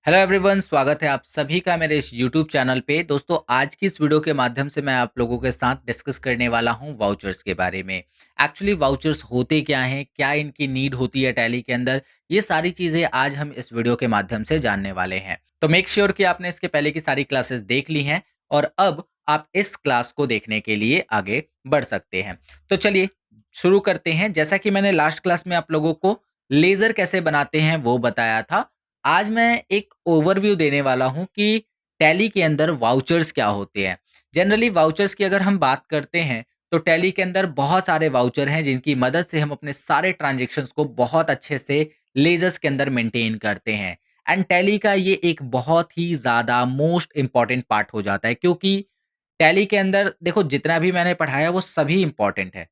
Hello everyone, स्वागत है आप सभी का मेरे इस यूट्यूब चैनल पे। दोस्तों, आज की इस वीडियो के माध्यम से मैं आप लोगों के साथ डिस्कस करने वाला हूँ वाउचर्स के बारे में। एक्चुअली वाउचर्स होते क्या हैं, क्या इनकी नीड होती है टैली के अंदर, ये सारी चीज़ें आज हम इस वीडियो के माध्यम से जानने वाले हैं। तो मेक श्योर कि आपने इसके पहले की सारी क्लासेस देख ली हैं और अब आप इस क्लास को देखने के लिए आगे बढ़ सकते हैं। तो चलिए शुरू करते हैं। जैसा कि मैंने लास्ट क्लास में आप लोगों को लेज़र कैसे बनाते हैं वो बताया था। आज मैं एक ओवरव्यू देने वाला हूँ कि टैली के अंदर वाउचर्स क्या होते हैं। जनरली वाउचर्स की अगर हम बात करते हैं, तो टैली के अंदर बहुत सारे वाउचर हैं जिनकी मदद से हम अपने सारे ट्रांज़ैक्शंस को बहुत अच्छे से लेजर्स के अंदर मेंटेन करते हैं। एंड टैली का ये एक बहुत ही ज़्यादा मोस्ट इम्पोर्टेंट पार्ट हो जाता है, क्योंकि टैली के अंदर देखो जितना भी मैंने पढ़ाया वो सभी इम्पोर्टेंट है।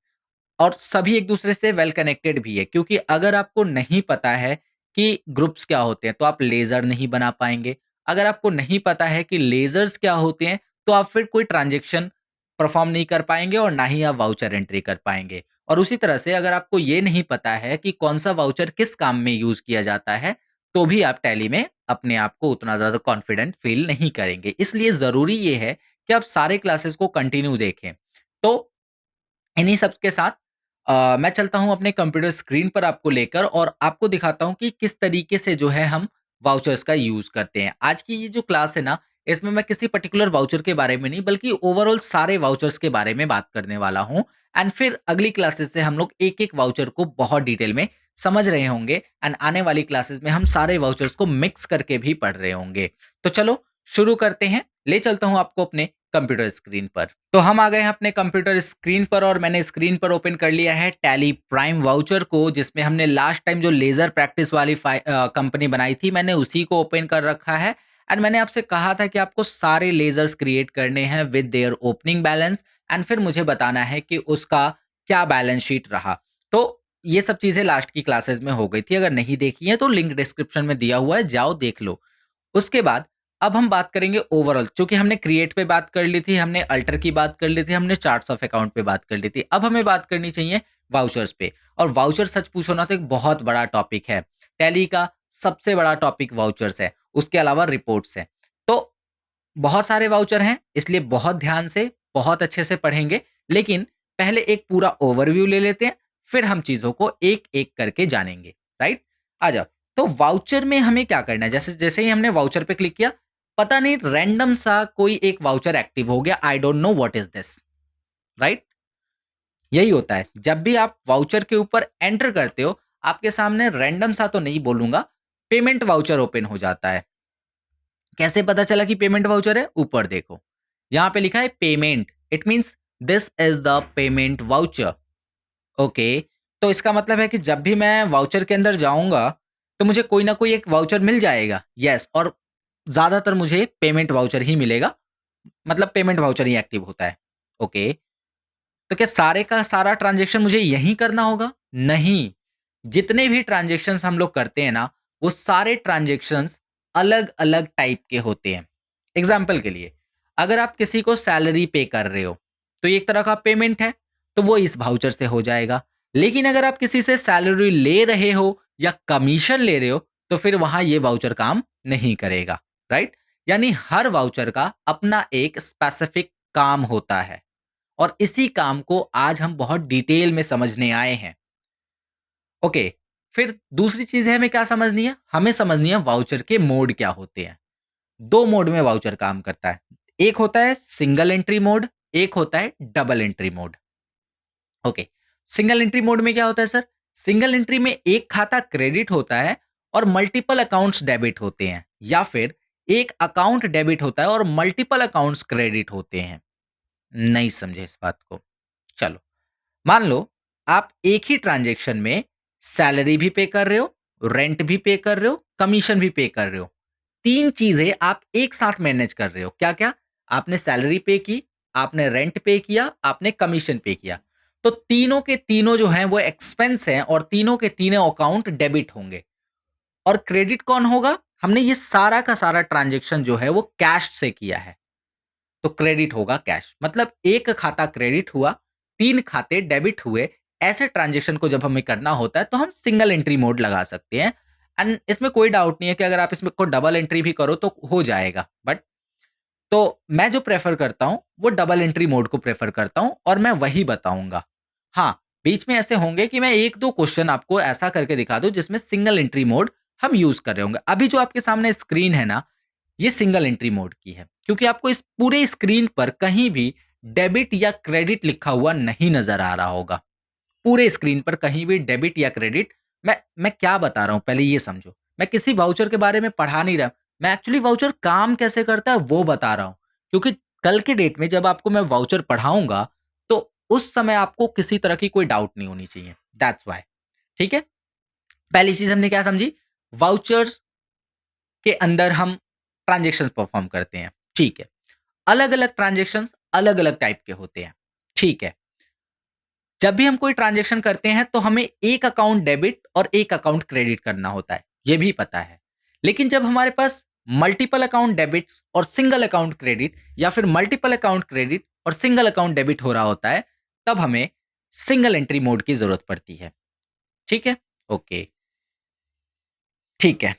और सभी एक-दूसरे से वेल कनेक्टेड भी है, क्योंकि अगर आपको नहीं पता है कि ग्रुप्स क्या होते हैं, तो आप लेज़र नहीं बना पाएँगे। अगर आपको नहीं पता है कि लेज़र्स क्या होते हैं, तो आप फिर कोई ट्रांज़ैक्शन परफ़ॉर्म नहीं कर पाएँगे और ना ही आप वाउचर एंट्री कर पाएँगे। और उसी तरह से अगर आपको ये नहीं पता है कि कौन-सा वाउचर किस काम में यूज़ किया जाता है, तो भी आप टैली में अपने आप को उतना ज़्यादा कॉन्फिडेंट फ़ील नहीं करेंगे। इसलिए ज़रूरी ये है कि आप सारे क्लासेस को कंटिन्यू देखें। तो इन्हीं सब के साथ मैं चलता हूँ अपने कंप्यूटर स्क्रीन पर आपको लेकर और आपको दिखाता हूँ कि किस तरीके से जो है हम वाउचर्स का यूज़ करते हैं। आज की ये जो क्लास है ना, इसमें मैं किसी पर्टिकुलर वाउचर के बारे में नहीं बल्कि ओवरऑल सारे वाउचर्स के बारे में बात करने वाला हूँ। एंड फिर अगली क्लासेस से हम लोग एक-एक वाउचर को बहुत डिटेल में समझ रहे होंगे एंड आने वाली क्लासेस में हम सारे वाउचर्स को मिक्स करके भी पढ़ रहे होंगे। तो चलो शुरू करते हैं। ले चलता हूँ आपको अपने कंप्यूटर स्क्रीन पर। तो हम आ गए हैं अपने कंप्यूटर स्क्रीन पर और मैंने स्क्रीन पर ओपन कर लिया है टैली प्राइम वाउचर को, जिसमें हमने लास्ट टाइम जो लेज़र प्रैक्टिस वाली कंपनी बनाई थी, मैंने उसी को ओपन कर रखा है। एंड मैंने आपसे कहा था कि आपको सारे लेज़र्स क्रिएट करने हैं with their opening balance and फिर मुझे बताना है कि उसका क्या बैलेंस शीट रहा। तो ये सब चीज़ें लास्ट की क्लासेस में हो गई थी। अगर नहीं देखी है तो लिंक डिस्क्रिप्शन में दिया हुआ है, जाओ देख लो। उसके बाद अब हम बात करेंगे ओवरऑल, चूँकि हमने क्रिएट पे बात कर ली थी, हमने अल्टर की बात कर ली थी, हमने चार्ट्स ऑफ अकाउंट पे बात कर ली थी। अब हमें बात करनी चाहिए वाउचर्स पे। और वाउचर सच पूछो ना तो एक बहुत बड़ा टॉपिक है। टैली का सबसे बड़ा टॉपिक वाउचर्स है, उसके अलावा रिपोर्ट्स हैं। तो बहुत सारे वाउचर हैं, इसलिए बहुत ध्यान से, बहुत अच्छे से पढ़ेंगे। लेकिन पहले एक पूरा ओवरव्यू ले लेते हैं, फिर हम चीज़ों को एक-एक करके जानेंगे, राइट? आ जाओ। तो वाउचर में हमें क्या करना है? जैसे जैसे ही हमने वाउचर पे क्लिक किया, पता नहीं रैंडम सा कोई एक वाउचर एक्टिव हो गया, I don't know what is this, right? यही होता है। जब भी आप वाउचर के ऊपर एंटर करते हो, आपके सामने रैंडम सा तो नहीं बोलूँगा, पेमेंट वाउचर ओपन हो जाता है। कैसे पता चला कि पेमेंट वाउचर है? ऊपर देखो, यहाँ पे लिखा है payment, it means this is the payment voucher. Okay, तो इसका मतलब है कि जब भी मैं वाउचर के अंदर जाऊँगा, तो मुझे कोई ना कोई एक वाउचर मिल जाएगा। येस, और ज़्यादातर मुझे पेमेंट वाउचर ही मिलेगा, मतलब पेमेंट वाउचर ही एक्टिव होता है। ओके, तो क्या सारे का सारा ट्रांज़ैक्शन मुझे यहीं करना होगा? नहीं, जितने भी ट्रांज़ैक्शंस हम लोग करते हैं ना, वो सारे ट्रांज़ैक्शंस अलग-अलग टाइप के होते हैं। एग्ज़ाम्पल के लिए, अगर आप किसी को सैलरी पे कर रहे हो, तो ये एक तरह का पेमेंट है, तो वो इस वाउचर से हो जाएगा। लेकिन अगर आप किसी से सैलरी ले रहे हो या कमीशन ले रहे हो, तो फिर वहाँ ये वाउचर काम नहीं करेगा, राइट? यानी हर वाउचर का अपना एक स्पेसिफ़िक काम होता है। और इसी काम को आज हम बहुत डिटेल में समझने आए हैं। ओके, फिर दूसरी चीज़ है हमें क्या समझनी है? हमें समझनी है वाउचर के मोड क्या होते हैं। 2 मोड में वाउचर काम करता है। एक होता है सिंगल एंट्री मोड, एक होता है double entry mode. Okay, single entry mode में क्या होता है सर? सिंगल एंट्री में एक खाता क्रेडिट होता है और मल्टीपल अकाउंट्स डेबिट होते हैं, या फिर एक अकाउंट डेबिट होता है और मल्टीपल अकाउंट्स क्रेडिट होते हैं। नहीं समझे इस बात को? चलो, मान लो आप एक ही ट्रांजैक्शन में सैलरी भी पे कर रहे हो, रेंट भी पे कर रहे हो, कमीशन भी पे कर रहे हो। 3 चीज़ें आप एक साथ मैनेज कर रहे हो। क्या-क्या? आपने सैलरी पे की, आपने रेंट पे किया, आपने कमीशन पे किया। तो तीनों के तीनों जो हैं वो एक्सपेंस हैं और तीनों के तीनों अकाउंट डेबिट होंगे। और क्रेडिट कौन होगा? हमने ये सारा का सारा ट्रांजैक्शन जो है वो कैश से किया है। तो क्रेडिट होगा कैश। मतलब एक खाता क्रेडिट हुआ, 3 खाते डेबिट हुए। ऐसे ट्रांज़ैक्शन को जब हमें करना होता है, तो हम सिंगल एंट्री मोड लगा सकते हैं। एंड इसमें कोई डाउट नहीं है कि अगर आप इसमें को डबल एंट्री भी करो तो हो जाएगा। बट तो मैं जो प्रेफ़र करता हूँ, वो डबल एंट्री मोड को प्रेफ़र करता हूँ और मैं वही बताऊँगा। हाँ, बीच में ऐसे होंगे कि मैं 1-2 क्वेश्चन आपको ऐसा करके दिखा दूँ जिसमें सिंगल एंट्री मोड हम यूज़ कर रहे होंगे। अभी जो आपके सामने स्क्रीन है ना, ये सिंगल एंट्री मोड की है, क्योंकि आपको इस पूरे स्क्रीन पर कहीं भी डेबिट या क्रेडिट लिखा हुआ नहीं नज़र आ रहा होगा। पूरे स्क्रीन पर कहीं भी डेबिट या क्रेडिट मैं क्या बता रहा हूँ पहले ये समझो। मैं किसी वाउचर के बारे में पढ़ा नहीं रहा, मैं एक्चुअली वाउचर काम कैसे करता है वो बता रहा हूँ। क्योंकि कल के डेट में जब आपको मैं वाउचर पढ़ाऊँगा, तो उस समय आपको किसी तरह की कोई डाउट नहीं होनी चाहिए। That's why. ठीक है? पहली चीज़ हमने क्या समझी? वाउचर्स के अंदर हम ट्रांज़ैक्शंस परफ़ॉर्म करते हैं। ठीक है। अलग-अलग ट्रांज़ैक्शंस अलग-अलग टाइप के होते हैं। ठीक है। जब भी हम कोई ट्रांज़ैक्शन करते हैं तो हमें एक अकाउंट डेबिट और एक अकाउंट क्रेडिट करना होता है, ये भी पता है। लेकिन जब हमारे पास मल्टीपल अकाउंट डेबिट्स और सिंगल अकाउंट क्रेडिट या फिर मल्टीपल अकाउंट क्रेडिट और सिंगल अकाउंट डेबिट हो रहा होता है, तब हमें सिंगल एंट्री मोड की ज़रूरत पड़ती है। ठीक है? ओके, ठीक है।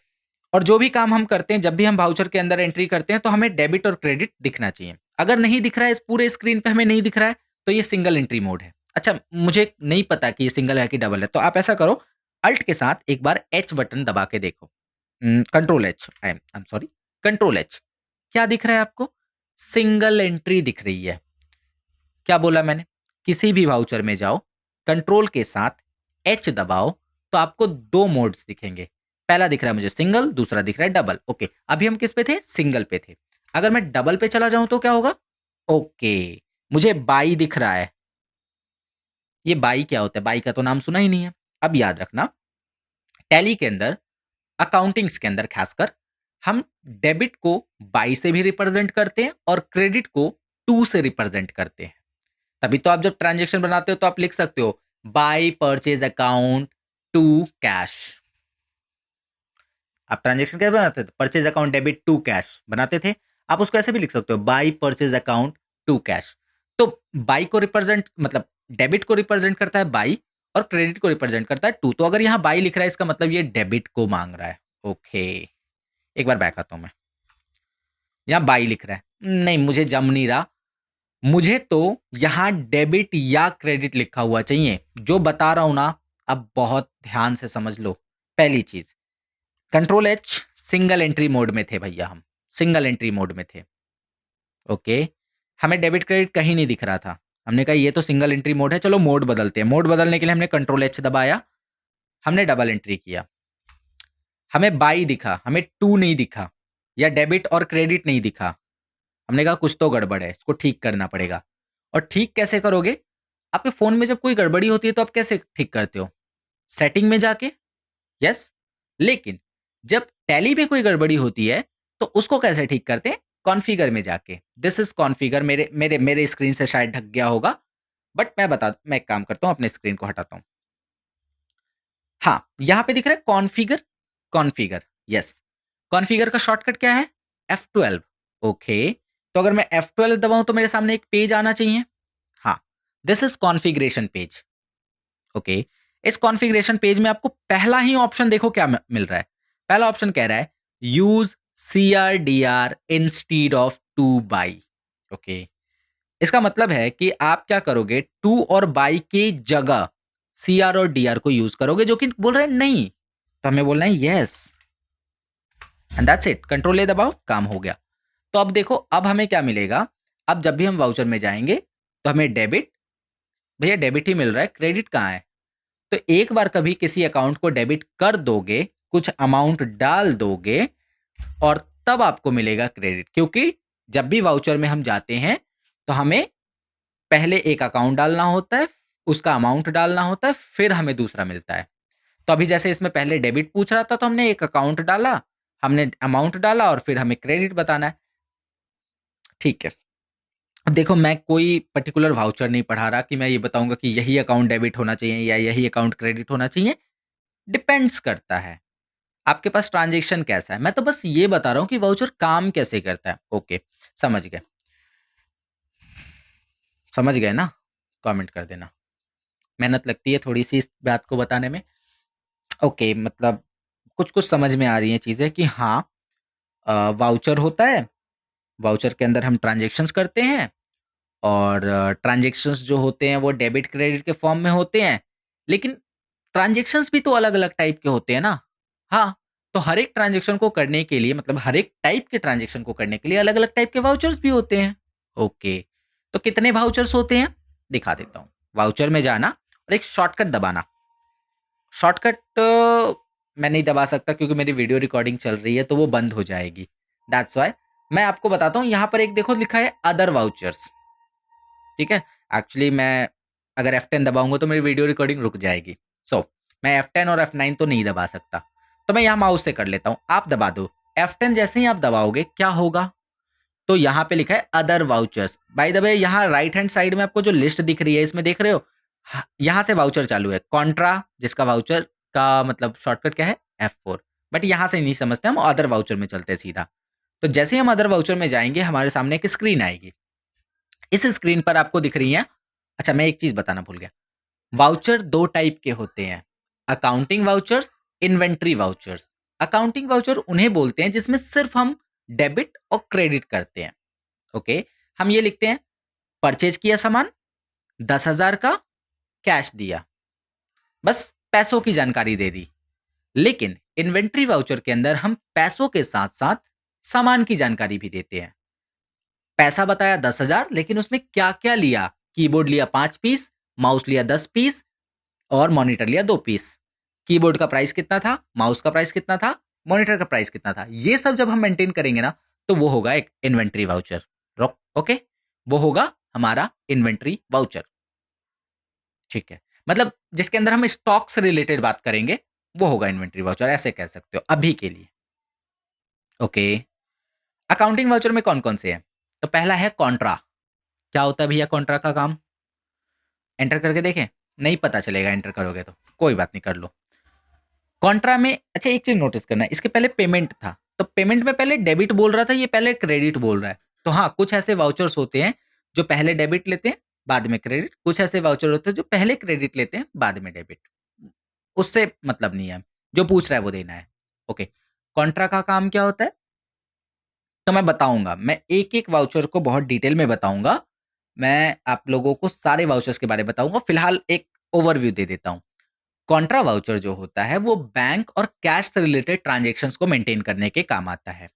और जो भी काम हम करते हैं, जब भी हम वाउचर के अंदर एंट्री करते हैं, तो हमें डेबिट और क्रेडिट दिखना चाहिए। अगर नहीं दिख रहा है, इस पूरे स्क्रीन पे हमें नहीं दिख रहा है, तो ये सिंगल एंट्री मोड है। अच्छा, मुझे नहीं पता कि ये सिंगल है कि डबल है, तो आप ऐसा करो, अल्ट के साथ एक बार एच बटन दबा के देखो। Control H, I am sorry, control H. क्या दिख रहा है आपको? सिंगल एंट्री दिख रही है। क्या बोला मैंने? किसी भी वाउचर में जाओ, कंट्रोल के साथ एच दबाओ, तो आपको 2 मोड्स दिखेंगे। पहला दिख रहा है मुझे सिंगल, दूसरा दिख रहा है डबल। ओके, अभी हम किस पे थे? सिंगल पे थे। अगर मैं डबल पे चला जाऊँ तो क्या होगा? ओके, मुझे बाई दिख रहा है। ये बाई क्या होता है? बाई का तो नाम सुना ही नहीं है। अब याद रखना, टैली के अंदर, अकाउंटिंग्स के अंदर खासकर, हम डेबिट को बाई से भी रिप्रेजेंट करते हैं और क्रेडिट को टू से रिप्रेजेंट करते हैं। तभी तो आप जब ट्रांज़ैक्शन बनाते हो तो आप लिख सकते हो by purchase account to cash. आप ट्रांज़ैक्शन कैसे बनाते थे? Purchase account debit to cash बनाते थे। आप उसको ऐसे भी लिख सकते हो by purchase account to cash. तो बाय को रिप्रेजेंट मतलब डेबिट को रिप्रेजेंट करता है बाय और क्रेडिट को रिप्रेजेंट करता है टू। तो अगर यहाँ बाय लिख रहा है इसका मतलब ये डेबिट को माँग रहा है। ओके, एक बार बैक आता हूँ मैं। यहाँ बाय लिख रहा है। नहीं, मुझे जम नहीं रहा। मुझे तो यहाँ डेबिट या क्रेडिट लिखा हुआ चाहिए। जो बता रहा हूँ ना, अब बहुत ध्यान से समझ लो। पहली चीज़, control H, single entry mode में थे भैया हम, सिंगल एंट्री मोड में थे। ओके, हमें डेबिट क्रेडिट कहीं नहीं दिख रहा था। हमने कहा ये तो सिंगल एंट्री मोड है, चलो मोड बदलते हैं। मोड बदलने के लिए हमने कंट्रोल एच दबाया, हमने डबल एंट्री किया। हमें बाई दिखा, हमें टू नहीं दिखा या डेबिट और क्रेडिट नहीं दिखा। हमने कहा कुछ तो गड़बड़ है, इसको ठीक करना पड़ेगा। और ठीक कैसे करोगे? आपके फ़ोन में जब कोई गड़बड़ी होती है तो आप कैसे ठीक करते हो? सेटिंग में जाके, यस। लेकिन जब टैली में कोई गड़बड़ी होती है तो उसको कैसे ठीक करते हैं? कॉन्फ़िगर में जाके। दिस इज़ कॉन्फ़िगर, मेरे मेरे मेरे स्क्रीन से शायद ढक गया होगा, बट मैं एक काम करता हूँ, अपने स्क्रीन को हटाता हूँ। हाँ, यहाँ पे दिख रहा है कॉन्फ़िगर, कॉन्फ़िगर, यस। कॉन्फ़िगर का शॉर्टकट क्या है? F12। ओके, तो अगर मैं F12 दबाऊँ तो मेरे सामने एक पेज आना चाहिए। हाँ, this is configuration page. Okay, इस कॉन्फ़िगरेशन पेज में आपको पहला ही ऑप्शन देखो क्या मिल रहा है। पहला ऑप्शन कह रहा है use CRDR instead of two by. Okay, इसका मतलब है कि आप क्या करोगे, टू और बाई की जगह CR और DR को यूज़ करोगे, जो कि बोल रहे हैं नहीं। तो हमें बोलना है yes and that's it. Control ए दबाओ, काम हो गया। तो अब देखो, अब हमें क्या मिलेगा? अब जब भी हम वाउचर में जाएँगे तो हमें डेबिट, भैया डेबिट ही मिल रहा है, क्रेडिट कहाँ है? तो एक बार कभी किसी अकाउंट को डेबिट कर दोगे, कुछ अमाउंट डाल दोगे और तब आपको मिलेगा क्रेडिट। क्योंकि जब भी वाउचर में हम जाते हैं, तो हमें पहले एक अकाउंट डालना होता है, उसका अमाउंट डालना होता है, फिर हमें दूसरा मिलता है। तो अभी जैसे इसमें पहले डेबिट पूछ रहा था, तो हमने एक अकाउंट डाला, हमने अमाउंट डाला और फिर हमें क्रेडिट बताना है। ठीक है। अब देखो, मैं कोई पर्टिकुलर वाउचर नहीं पढ़ा रहा कि मैं ये बताऊँगा कि यही अकाउंट डेबिट होना चाहिए या यही अकाउंट क्रेडिट होना चाहिए। डिपेंड्स करता है, आपके पास ट्रांज़ैक्शन कैसा है। मैं तो बस ये बता रहा हूँ कि वाउचर काम कैसे करता है। ओके, समझ गए। समझ गए ना? कमेंट कर देना। मेहनत लगती है थोड़ी-सी इस बात को बताने में। ओके, मतलब कुछ-कुछ समझ में आ रही हैं चीज़ें कि हाँ, वाउचर होता है, वाउचर के अंदर हम ट्रांज़ैक्शंस करते हैं और ट्रांज़ैक्शंस जो होते हैं वो डेबिट क्रेडिट के फॉर्म में होते हैं। लेकिन ट्रांज़ैक्शंस भी तो अलग-अलग टाइप के होते हैं ना? हाँ, तो हर एक ट्रांज़ैक्शन को करने के लिए मतलब हर एक टाइप के ट्रांज़ैक्शन को करने के लिए अलग-अलग टाइप के वाउचर्स भी होते हैं। ओके, तो कितने वाउचर्स होते हैं? दिखा देता हूँ। वाउचर में जाना और एक शॉर्टकट दबाना। शॉर्टकट मैं नहीं दबा सकता क्योंकि मेरी वीडियो रिकॉर्डिंग चल रही है, तो वो बंद हो जाएगी। दैट्स व्हाई मैं आपको बताता हूँ, यहाँ पर एक देखो लिखा है अदर वाउचर्स, ठीक है? एक्चुअली मैं अगर F10 दबाऊँगा तो मेरी वीडियो रिकॉर्डिंग रुक जाएगी। सो मैं F10 और F9 तो नहीं दबा सकता। तो मैं यहाँ माउस से कर लेता हूँ, आप दबा दो। F10 जैसे ही आप दबाओगे, क्या होगा? तो यहाँ पे लिखा है other vouchers. By the way यहाँ राइट हैंड साइड में आपको जो लिस्ट दिख रही है, इसमें देख रहे हो? ह यहाँ से वाउचर चालू है। कॉन्ट्रा जिसका वाउचर का मतलब शॉर्टकट क्या है? F4। बट यहाँ से नहीं समझते, हम अदर वाउचर में चलते हैं सीधा। तो जैसे ही हम अदर वाउचर में जाएँगे, हमारे सामने एक स्क्रीन आएगी। इस स्क्रीन पर आपको दिख रही हैं, अच्छा मैं एक चीज़ बताना भूल गया। वाउचर 2 टाइप के होते हैं, accounting vouchers, inventory vouchers. Accounting voucher उन्हें बोलते हैं जिसमें सिर्फ़ हम डेबिट और क्रेडिट करते हैं, ओके? हम ये लिखते हैं, परचेज़ किया सामान, 10,000 का, कैश दिया, बस पैसों की जानकारी दे दी। लेकिन इन्वेंटरी वाउचर के अंदर हम पैसों के साथ-साथ सामान की जानकारी भी देते हैं। पैसा बताया 10,000 लेकिन उसमें क्या-क्या लिया? कीबोर्ड लिया 5 पीस, माउस लिया 10 पीस और मॉनिटर लिया 2 पीस। कीबोर्ड का प्राइस कितना था? माउस का प्राइस कितना था? मॉनिटर का प्राइस कितना था? ये सब जब हम मेंटेन करेंगे ना, तो वो होगा एक इन्वेंटरी वाउचर। ओके? वो होगा हमारा इन्वेंटरी वाउचर, ठीक है। मतलब जिसके अंदर हम स्टॉक से रिलेटेड बात करेंगे, वो होगा इन्वेंटरी वाउचर, ऐसे कह सकते हो अभी के लिए। ओके। अकाउंटिंग वाउचर में कौन-कौन से हैं? तो पहला है कॉन्ट्रा। क्या होता है भैया कॉन्ट्रा का काम? एंटर करके देखें? नहीं पता चलेगा एंटर करोगे तो, कोई बात नहीं कर लो। कॉन्ट्रा में अच्छा एक चीज़ नोटिस करना है, इसके पहले पेमेंट था, तो पेमेंट में पहले डेबिट बोल रहा था, ये पहले क्रेडिट बोल रहा है। तो हाँ, कुछ ऐसे वाउचर्स होते हैं, जो पहले डेबिट लेते हैं, बाद में क्रेडिट, कुछ ऐसे वाउचर होते हैं, जो पहले क्रेडिट लेते हैं, बाद में डेबिट। उससे मतलब नहीं है, जो पूछ रहा है वो देना है। ओके, कॉन्ट्रा का काम क्या होता है? तो मैं बताऊँगा, मैं एक-एक वाउचर को बहुत डिटेल में बताऊँगा। मैं आप लोगों को सारे वाउचर्स के बारे में बताऊँगा, फिलहाल एक ओवरव्यू दे देता हूँ। कॉन्ट्रा वाउचर जो होता है वो बैंक और कैश से रिलेटेड ट्रांज़ैक्शंस को मेंटेन करने के काम आता है।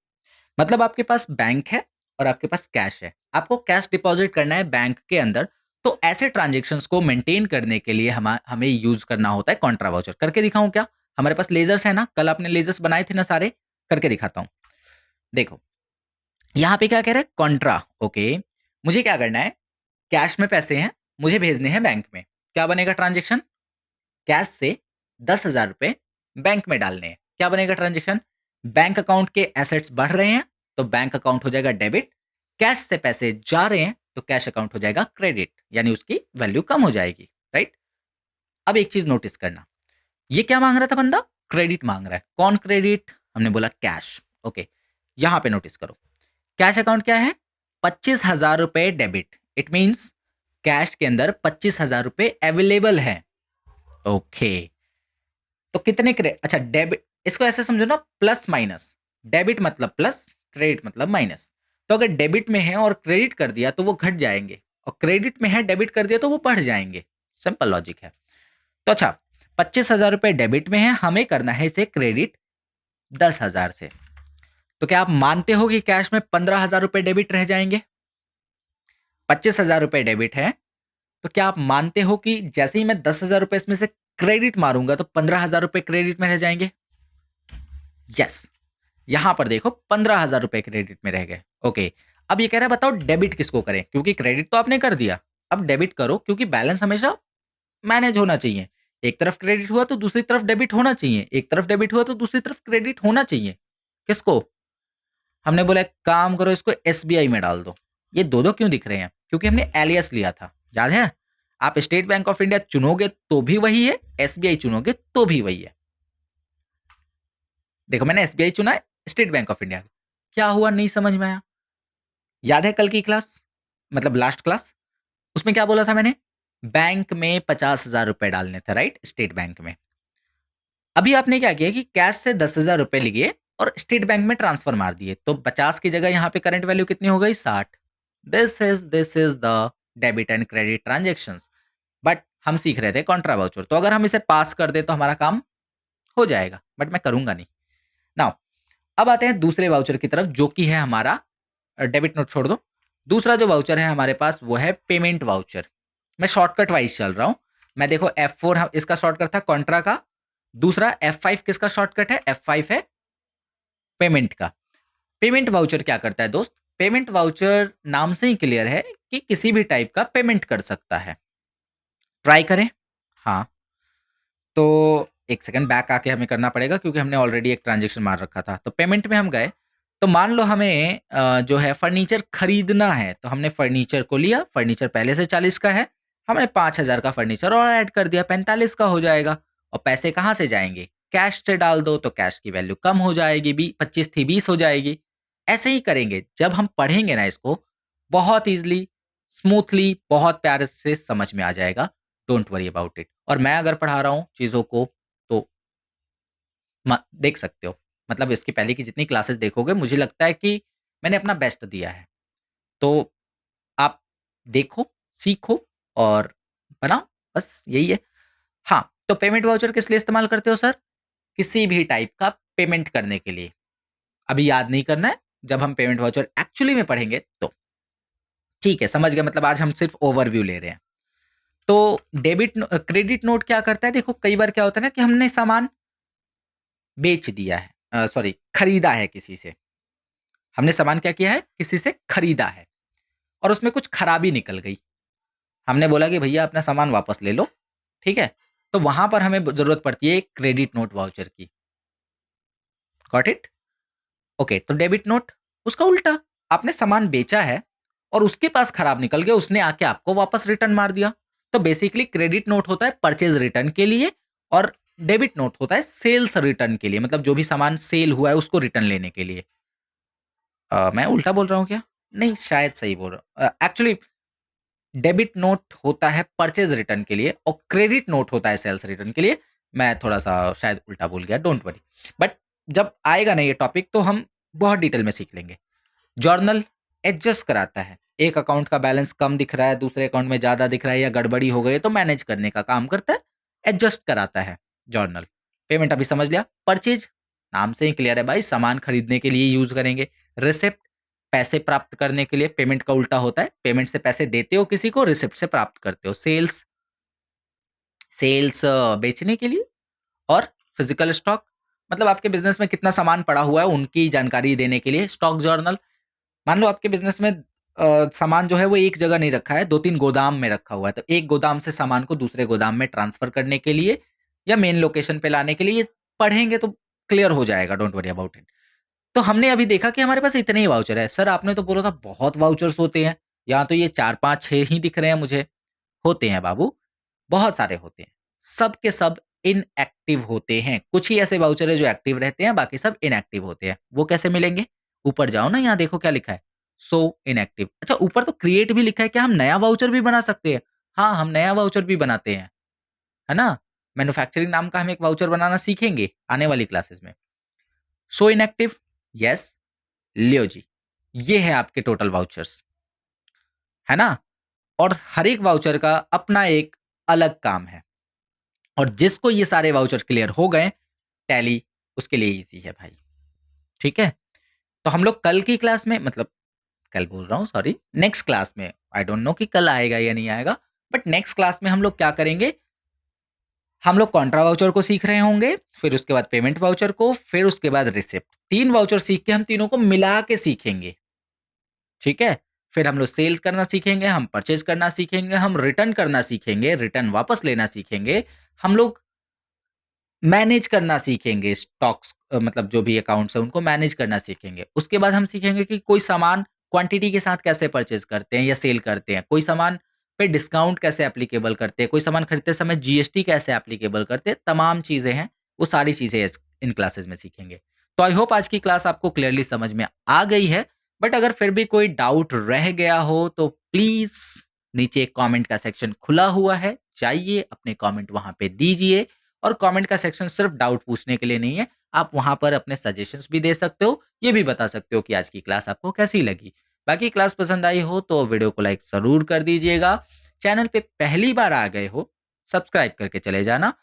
मतलब आपके पास बैंक है और आपके पास कैश है। आपको कैश डिपॉज़िट करना है बैंक के अंदर, तो ऐसे ट्रांज़ैक्शंस को मेंटेन करने के लिए हमें यूज़ करना होता है कॉन्ट्रा वाउचर। करके दिखाऊँ क्या? हमारे पास लेज़र्स है ना, कल आपने लेज़र्स बनाए थे ना सारे? करके दिखाता हूँ। देखो, यहाँ पे क्या कह रहा है? Contra, okay. मुझे क्या करना है? कैश में पैसे हैं, मुझे भेजने हैं बैंक में। क्या बनेगा ट्रांज़ैक्शन? कैश से 10,000 रुपए बैंक में डालने हैं। क्या बनेगा ट्रांज़ैक्शन? बैंक अकाउंट के एसेट्स बढ़ रहे हैं, तो बैंक अकाउंट हो जाएगा डेबिट। कैश से पैसे जा रहे हैं, तो कैश अकाउंट हो जाएगा क्रेडिट, यानी उसकी वैल्यू कम हो जाएगी, राइट? अब एक चीज़ नोटिस करना, ये क्या माँग रहा था बंदा? क्रेडिट माँग रहा है। कौन क्रेडिट? हमने बोला कैश, ओके। यहाँ पे नोटिस करो, कैश अकाउंट क्या है? 25,000 रुपए डेबिट। इट मीन्स कैश के अंदर 25,000 रुपए अवेलेबल हैं, ओके। तो कितने अच्छा डेबिट, इसको ऐसे समझो ना प्लस माइनस, डेबिट मतलब प्लस, क्रेडिट मतलब माइनस। तो अगर डेबिट में है और क्रेडिट कर दिया तो वो घट जाएँगे और क्रेडिट में है डेबिट कर दिया तो वो बढ़ जाएँगे। सिंपल लॉजिक है। तो अच्छा 25,000 रुपए डेबिट में है, हमें करना है इसे क्रेडिट 10,000 से। तो क्या आप मानते हो कि कैश में 15,000 रुपए डेबिट रह जाएँगे? 25,000 रुपए डेबिट है, तो क्या आप मानते हो कि जैसे ही मैं 10,000 रुपए इसमें से क्रेडिट मारूँगा तो 15,000 रुपए क्रेडिट में रह जाएँगे? यस। यहाँ पर देखो 15,000 रुपए क्रेडिट में रह गए। ओके, अब ये कह रहा है बताओ डेबिट किसको करें? क्योंकि क्रेडिट तो आपने कर दिया, अब डेबिट करो क्योंकि बैलेंस हमेशा मैनेज होना चाहिए। एक तरफ क्रेडिट हुआ तो दूसरी तरफ डेबिट होना चाहिए, एक तरफ डेबिट हुआ तो दूसरी तरफ क्रेडिट होना चाहिए। किसको? हमने बोला एक काम करो इसको एसबीआई में डाल दो। ये 2-2 क्यों दिख रहे हैं? क्योंकि हमने एलियास लिया था, याद है? आप स्टेट बैंक ऑफ इंडिया चुनोगे तो भी वही है, एसबीआई चुनोगे तो भी वही है। देखो मैंने एसबीआई चुना है, स्टेट बैंक ऑफ इंडिया। क्या हुआ नहीं समझ में आया? याद है कल की क्लास? मतलब लास्ट क्लास? उसमें क्या बोला था मैंने? बैंक में 50,000 रुपए डालने थे, राइट? स्टेट बैंक में। अभी आपने क्या किया कि कैश से 10,000 रुपए लिए और स्टेट बैंक में ट्रांसफर मार दिए, तो 50 की जगह यहाँ पे करंट वैल्यू कितनी हो गई? 60। This is the debit and credit transactions. But हम सीख रहे थे कॉन्ट्रा वाउचर, तो अगर हम इसे पास कर दें तो हमारा काम हो जाएगा, बट मैं करूँगा नहीं। नाउ अब आते हैं दूसरे वाउचर की तरफ, जो कि है हमारा डेबिट नोट छोड़ दो। दूसरा जो वाउचर है हमारे पास वो है पेमेंट वाउचर। मैं शॉर्टकट वाइज़ चल रहा हूँ। मैं देखो F4 ह इसका शॉर्टकट था कॉन्ट्रा का, दूसरा F5 किसका शॉर्टकट है? F5 है पेमेंट का। पेमेंट वाउचर क्या करता है दोस्त? पेमेंट वाउचर नाम से ही क्लियर है कि किसी भी टाइप का पेमेंट कर सकता है। ट्राई करें? हाँ। तो 1 सेकंड बैक आके हमें करना पड़ेगा क्योंकि हमने ऑलरेडी एक ट्रांज़ैक्शन मार रखा था। तो पेमेंट में हम गए, तो मान लो हमें जो है फर्नीचर खरीदना है, तो हमने फर्नीचर को लिया, फर्नीचर पहले से 40 का है, हमने 5,000 का फर्नीचर और ऐड कर दिया, 45 का हो जाएगा। और पैसे कहाँ से जाएँगे? कैश से डाल दो, तो कैश की वैल्यू कम हो जाएगी, 25 थी 20 हो जाएगी। ऐसे ही करेंगे, जब हम पढ़ेंगे ना इसको, बहुत ईज़िली, स्मूथली, बहुत प्यारे से समझ में आ जाएगा। Don't worry about it. और मैं अगर पढ़ा रहा हूँ चीज़ों को, तो देख सकते हो। मतलब इसके पहले की जितनी क्लासेस देखोगे, मुझे लगता है कि मैंने अपना बेस्ट दिया है। तो आप देखो, सीखो और बनाओ, बस यही है। हाँ, तो पेमेंट वाउचर किस लिए इस्तेमाल करते हो सर? किसी भी टाइप का पेमेंट करने के लिए। अभी याद नहीं करना है, जब हम पेमेंट वाउचर एक्चुअली में पढ़ेंगे तो। ठीक है, समझ गए, मतलब आज हम सिर्फ ओवरव्यू ले रहे हैं। तो क्रेडिट नोट क्या करता है? देखो कई बार क्या होता है ना कि हमने सामान बेच दिया है, सॉरी, खरीदा है किसी से। हमने सामान क्या किया है? किसी से खरीदा है और उसमें कुछ खराबी निकल गई। हमने बोला कि भैया अपना सामान वापस ले लो, ठीक है? तो वहाँ पर हमें ब ज़रूरत पड़ती है एक क्रेडिट नोट वाउचर की। Got it? ओके, तो डेबिट नोट उसका उल्टा, आपने सामान बेचा है और उसके पास खराब निकल गया, उसने आके आपको वापस रिटर्न मार दिया। तो बेसिकली क्रेडिट नोट होता है परचेज़ रिटर्न के लिए और डेबिट नोट होता है सेल्स रिटर्न के लिए, मतलब जो भी सामान सेल हुआ है उसको रिटर्न लेने के लिए। मैं उल्टा बोल रहा हूँ क्या? नहीं, शायद सही बोल रहा हूँ। एक्चुअली डेबिट नोट होता है परचेज़ रिटर्न के लिए और क्रेडिट नोट होता है सेल्स रिटर्न के लिए। मैं थोड़ा-सा शायद उल्टा बोल गया, डोंट वरी। बट जब आएगा ना ये टॉपिक तो हम बहुत डिटेल में सीख लेंगे। जर्नल एडजस्ट कराता है। एक अकाउंट का बैलेंस कम दिख रहा है, दूसरे अकाउंट में ज़्यादा दिख रहा है या गड़बड़ी हो गई है तो मैनेज करने का काम करता है, एडजस्ट कराता है जर्नल। पेमेंट अभी समझ लिया। परचेज़ नाम से ही क्लियर है भाई, सामान खरीदने के लिए यूज़ करेंगे। रिसिप्ट पैसे प्राप्त करने के लिए, पेमेंट का उल्टा होता है। पेमेंट से पैसे देते हो किसी को, रिसिप्ट से प्राप्त करते हो। सेल्स सेल्स बेचने के लिए और फिजिकल स्टॉक मतलब आपके बिज़नेस में कितना सामान पड़ा हुआ है उनकी जानकारी देने के लिए। स्टॉक जर्नल मान लो आपके बिज़नेस में सामान जो है वो एक जगह नहीं रखा है, 2-3 गोदाम में रखा हुआ है, तो एक गोदाम से सामान को दूसरे गोदाम में ट्रांसफ़र करने के लिए या मेन लोकेशन पे लाने के लिए, ये पढ़ेंगे तो क्लियर हो जाएगा, डोंट वरी अबाउट इट। तो हमने अभी देखा कि हमारे पास इतने ही वाउचर है। सर आपने तो बोला था बहुत वाउचर्स होते हैं, यहाँ तो ये 4, 5, 6 ही दिख रहे हैं मुझे। होते हैं बाबू, बहुत सारे होते हैं। सब के सब इनएक्टिव होते हैं। कुछ ही ऐसे वाउचर है जो एक्टिव रहते हैं, बाकी सब इनएक्टिव होते हैं। वो कैसे मिलेंगे? ऊपर जाओ ना, यहाँ देखो क्या लिखा है, शो इनएक्टिव। अच्छा ऊपर तो क्रिएट भी लिखा है, क्या हम नया वाउचर भी बना सकते हैं? हाँ, हम नया वाउचर भी बनाते हैं, है ना? मैन्युफैक्चरिंग नाम का हम एक वाउचर बनाना सीखेंगे आने वाली क्लासेस में। शो इनएक्टिव, यस, लियो जी, ये है आपके टोटल वाउचर्स, है ना? और हर एक वाउचर का अपना एक अलग काम है और जिसको ये सारे वाउचर क्लियर हो गए, टैली उसके लिए ईज़ी है भाई, ठीक है? तो हम लोग कल की क्लास में, मतलब कल बोल रहा हूँ, सॉरी, नेक्स्ट क्लास में, आई डोंट नो कि कल आएगा या नहीं आएगा, बट नेक्स्ट क्लास में हम लोग क्या करेंगे, हम लोग कॉन्ट्रा वाउचर को सीख रहे होंगे, फिर उसके बाद पेमेंट वाउचर को, फिर उसके बाद रिसिप्ट। 3 वाउचर सीख के हम तीनों को मिला के सीखेंगे, ठीक है? फिर हम लोग सेल करना सीखेंगे, हम परचेज़ करना सीखेंगे, हम रिटर्न करना सीखेंगे, रिटर्न वापस लेना सीखेंगे। हम लोग मैनेज करना सीखेंगे स्टॉक्स, मतलब जो भी अकाउंट्स हैं उनको मैनेज करना सीखेंगे। उसके बाद हम सीखेंगे कि कोई सामान क्वांटिटी के साथ कैसे परचेज़ करते हैं या सेल करते हैं। कोई सामान पे डिस्काउंट कैसे एप्लीकेबल करते हैं, कोई सामान खरीदते समय जीएसटी कैसे एप्लीकेबल करते हैं, तमाम चीज़ें हैं, वो सारी चीज़ें इस इन क्लासेस में सीखेंगे। तो आई होप आज की क्लास आपको क्लियरली समझ में आ गई है, बट अगर फिर भी कोई डाउट रह गया हो तो प्लीज़ नीचे कमेंट का सेक्शन खुला हुआ है, जाइए अपने कमेंट वहाँ पे दीजिए और कमेंट का सेक्शन सिर्फ डाउट पूछने के लिए नहीं है, आप वहाँ पर अपने सजेशंस भी दे सकते हो, ये भी बता सकते हो कि आज की क्लास आपको कैसी लगी। बाकी क्लास पसंद आई हो तो वीडियो को लाइक ज़रूर कर दीजिएगा। चैनल पे पहली बार आ गए हो, सब्सक्राइब करके चले जाना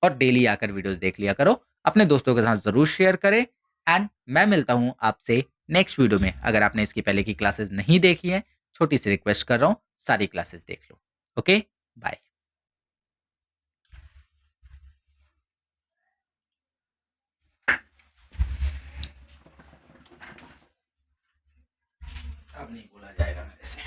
और डेली आकर वीडियोज़ देख लिया करो। अपने दोस्तों के साथ ज़रूर शेयर करें एंड मैं मिलता हूँ आपसे नेक्स्ट वीडियो में। अगर आपने इसकी पहले की क्लासेस नहीं देखी हैं, छोटी-सी रिक्वेस्ट कर रहा हूँ, सारी क्लासेस देख लो। Okay, bye. अब नहीं बोला जाएगा मेरे से।